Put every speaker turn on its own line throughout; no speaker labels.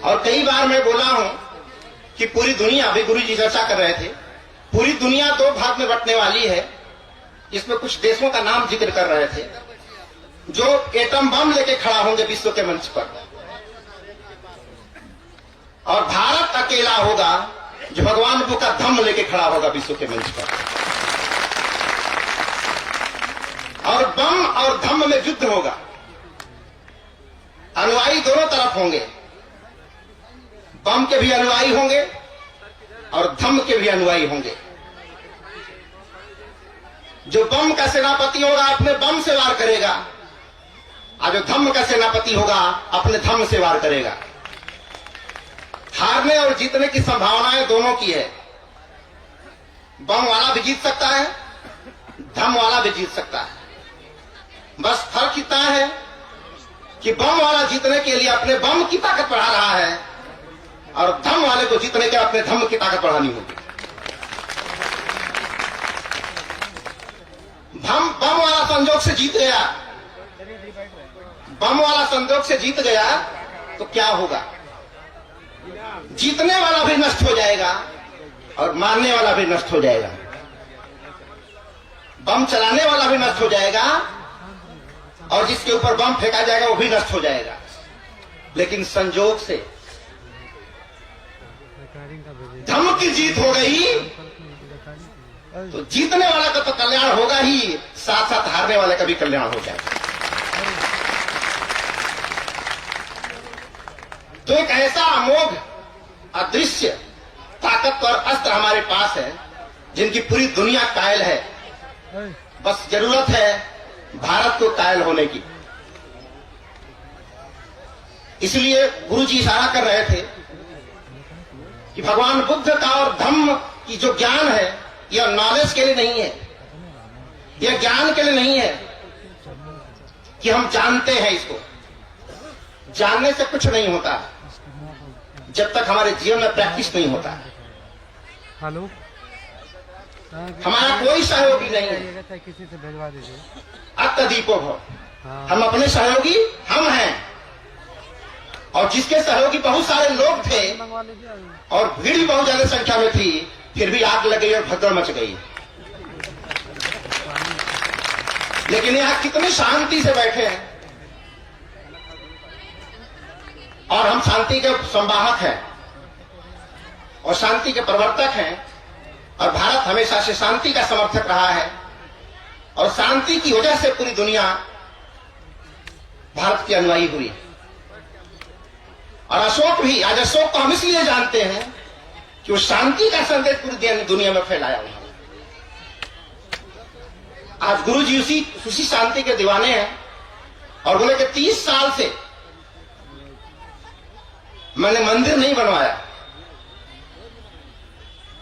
और कई बार मैं बोला हूं कि पूरी दुनिया, अभी गुरु जी चर्चा कर रहे थे, पूरी दुनिया दो भाग में बंटने वाली है। इसमें कुछ देशों का नाम जिक्र कर रहे थे जो एटम बम लेके खड़ा होंगे विश्व के मंच पर, और भारत अकेला होगा जो भगवान बुद्ध का धम्म लेके खड़ा होगा विश्व के मंच पर। और बम और धम्म में युद्ध होगा, अनुयायी दोनों तरफ होंगे, बम के भी अनुयायी होंगे और धम्म के भी अनुयायी होंगे। जो बम का सेनापति होगा अपने बम से वार करेगा, और जो धम्म का सेनापति होगा अपने धम्म से वार करेगा। हारने और जीतने की संभावनाएं दोनों की है। बम वाला भी जीत सकता है, धम्म वाला भी जीत सकता है। बस फर्क इतना है कि बम वाला जीतने के लिए अपने बम की ताकत बढ़ा रहा है और धम्म वाले को जीतने के अपने धम्म की ताकत बढ़ानी होगी। बम वाला संजोग से जीत गया, बम वाला संजोग से जीत गया तो क्या होगा? जीतने वाला भी नष्ट हो जाएगा और मारने वाला भी नष्ट हो जाएगा। बम चलाने वाला भी नष्ट हो जाएगा और जिसके ऊपर बम फेंका जाएगा वो भी नष्ट हो जाएगा। लेकिन संजोग से धम्म की जीत हो गई तो जीतने वाला का तो कल्याण होगा ही, साथ साथ हारने वाले का भी कल्याण हो जाएगा। तो एक ऐसा अमोघ अदृश्य ताकतवर अस्त्र हमारे पास है जिनकी पूरी दुनिया कायल है। बस जरूरत है भारत को कायल होने की। इसलिए गुरु जी इशारा कर रहे थे कि भगवान बुद्ध का और धम्म की जो ज्ञान है यह नॉलेज के लिए नहीं है, यह ज्ञान के लिए नहीं है कि हम जानते हैं। इसको जानने से कुछ नहीं होता जब तक हमारे जीवन में प्रैक्टिस नहीं होता।
हेलो,
हमारा कोई सहयोगी नहीं है।
किसी से भेजवा दीजिए।
अत्यदीपो भव, हम अपने सहयोगी हम हैं। और जिसके सहयोगी बहुत सारे लोग थे और भीड़ भी बहुत ज्यादा संख्या में थी, फिर भी आग लग गई और भगदड़ मच गई। लेकिन यहां कितनी शांति से बैठे हैं और हम शांति के संवाहक हैं और शांति के प्रवर्तक हैं। और भारत हमेशा से शांति का समर्थक रहा है और शांति की वजह से पूरी दुनिया भारत की अनुयायी हुई। और अशोक भी, आज अशोक को हम इसलिए जानते हैं कि वो शांति का संदेश पूरी दुनिया में फैलाया उन्होंने। आज गुरु जी उसी शांति के दीवाने हैं और बोले कि 30 साल से मैंने मंदिर नहीं बनवाया,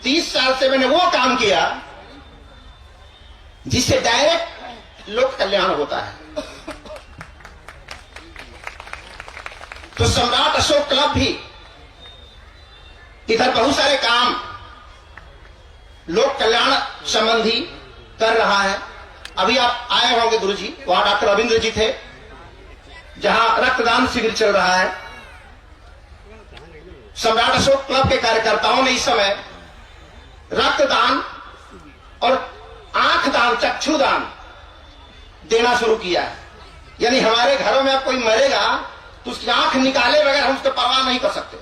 30 साल से मैंने वो काम किया जिससे डायरेक्ट लोक कल्याण होता है। तो सम्राट अशोक क्लब भी इधर बहुत सारे काम लोक कल्याण संबंधी कर रहा है। अभी आप आए होंगे गुरु जी, वहां डॉक्टर रविंद्र जी थे जहां रक्तदान शिविर चल रहा है। सम्राट अशोक क्लब के कार्यकर्ताओं ने इस समय रक्तदान और आंख दान, चक्षुदान देना शुरू किया है। यानी हमारे घरों में अब कोई मरेगा तो उसकी आंख निकाले बगैर हम उसको परवाह नहीं कर सकते,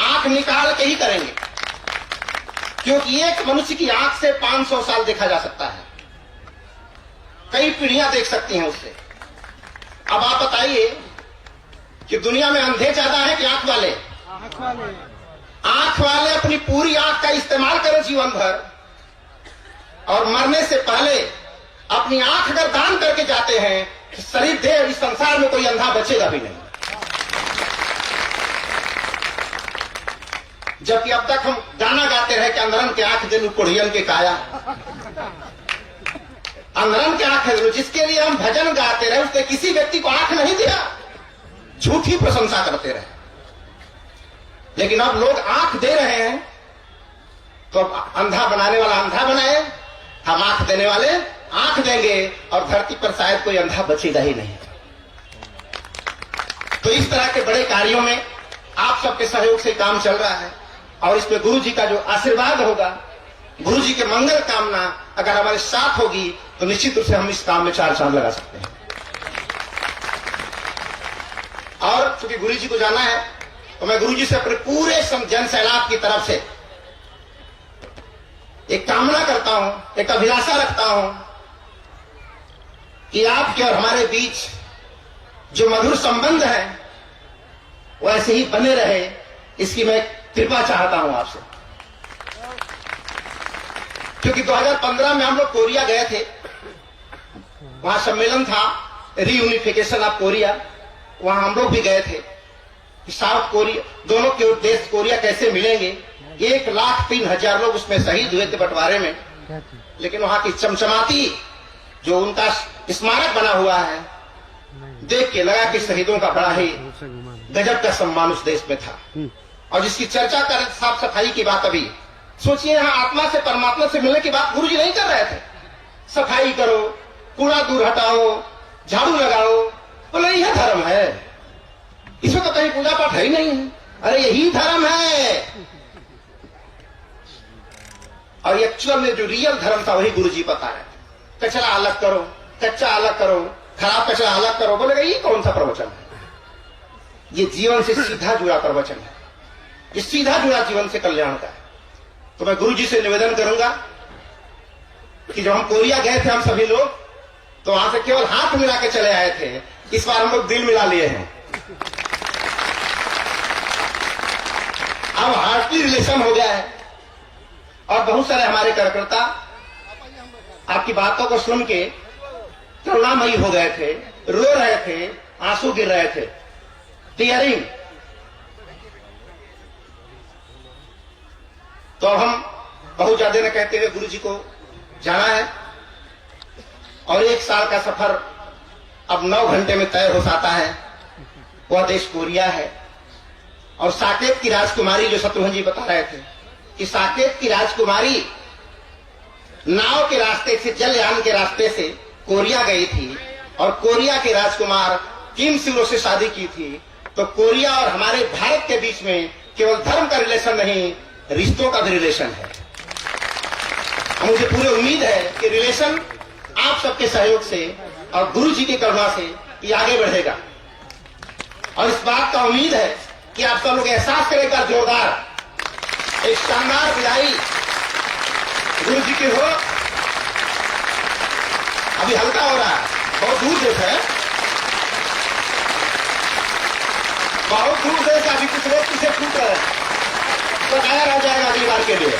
आंख निकाल के ही करेंगे, क्योंकि एक मनुष्य की आंख से 500 साल देखा जा सकता है, कई पीढ़ियां देख सकती हैं उससे। अब आप बताइए कि दुनिया में अंधे ज्यादा है कि आंख वाले? आंख वाले अपनी पूरी आंख का इस्तेमाल करें जीवन भर और मरने से पहले अपनी आंख अगर दान करके जाते हैं तो शरीर दे इस संसार में कोई अंधा बचेगा भी नहीं। जबकि अब तक हम गाना गाते रहे कि अंधरन के आंख देनु कोढ़ियन के काया, अंधरन के आंख देनु, जिसके लिए हम भजन गाते रहे उसने किसी व्यक्ति को आंख नहीं दिया, झूठी प्रशंसा करते रहे। लेकिन अब लोग आंख दे रहे हैं तो अब अंधा बनाने वाला अंधा बनाए, हम आंख देने वाले आंख देंगे और धरती पर शायद कोई अंधा बचेगा ही नहीं। तो इस तरह के बड़े कार्यों में आप सबके सहयोग से काम चल रहा है और इसमें गुरु जी का जो आशीर्वाद होगा, गुरु जी के मंगल कामना अगर हमारे साथ होगी तो निश्चित रूप से हम इस काम में 4 चांद लगा सकते हैं। और चूंकि गुरु जी को जाना है तो मैं गुरु जी से अपने पूरे जन सैलाब की तरफ से एक कामना करता हूं, एक अभिलाषा रखता हूं कि आपके और हमारे बीच जो मधुर संबंध है वो ऐसे ही बने रहे, इसकी मैं कृपा चाहता हूं आपसे। क्योंकि 2015 में हम लोग कोरिया गए थे, वहां सम्मेलन था रीयूनिफिकेशन ऑफ कोरिया, वहां हम लोग भी गए थे कि साउथ कोरिया, दोनों के देश कोरिया कैसे मिलेंगे। 1,03,000 लोग उसमें शहीद हुए थे बंटवारे में, लेकिन वहां की चमचमाती जो उनका स्मारक बना हुआ है देख के लगा कि शहीदों का बड़ा ही गजब का सम्मान उस देश में था। और जिसकी चर्चा कर साफ सफाई की बात, अभी सोचिए यहां आत्मा से परमात्मा से मिलने की बात गुरुजी नहीं कर रहे थे। सफाई करो, कूड़ा दूर हटाओ, झाड़ू लगाओ, बोले यह धर्म है, इसमें तो कहीं पूजा पाठ है ही नहीं है। अरे यही धर्म है। और एक्चुअल में जो रियल धर्म था वही गुरुजी बता रहे थे। कचरा अलग करो, कच्चा अलग करो, खराब कचरा अलग करो। बोलेगा ये कौन सा प्रवचन है? ये जीवन से सीधा जुड़ा प्रवचन है, ये सीधा जुड़ा जीवन से कल्याण का है। तो मैं गुरुजी से निवेदन करूंगा कि जब हम कोरिया गए थे हम सभी लोग, तो वहां से केवल हाथ मिला के चले आए थे, इस बार हम लोग दिल मिला लिए हैं। अब हार्टली रिलेशन हो गया है और बहुत सारे हमारे कार्यकर्ता आपकी बातों को सुन के करुणामयी हो गए थे, रो रहे थे, आंसू गिर रहे थे, टीयरिंग। तो हम बहुत ज्यादा न कहते हुए गुरु जी को जाना है और 1 साल का सफर अब 9 घंटे में तय हो जाता है। वह देश कोरिया है और साकेत की राजकुमारी, जो शत्रुघ्न जी बता रहे थे कि साकेत की राजकुमारी नाव के रास्ते से, जलयान के रास्ते से कोरिया गई थी और कोरिया के राजकुमार किम सिरो से शादी की थी। तो कोरिया और हमारे भारत के बीच में केवल धर्म का रिलेशन नहीं, रिश्तों का भी रिलेशन है। मुझे पूरी उम्मीद है कि रिलेशन आप सबके सहयोग से और गुरु जी की करुणा से ये आगे बढ़ेगा। और इस बात का उम्मीद है कि आप सब लोग एहसास करेगा जोरदार एक शानदार विदाई गुरु जी की हो। अभी हल्का हो रहा है, बहुत दूर देश है, बहुत दूर देश, अभी कुछ लोग पीछे छूट रहे हैं, तो नया रह जाएगा अगली बार के लिए।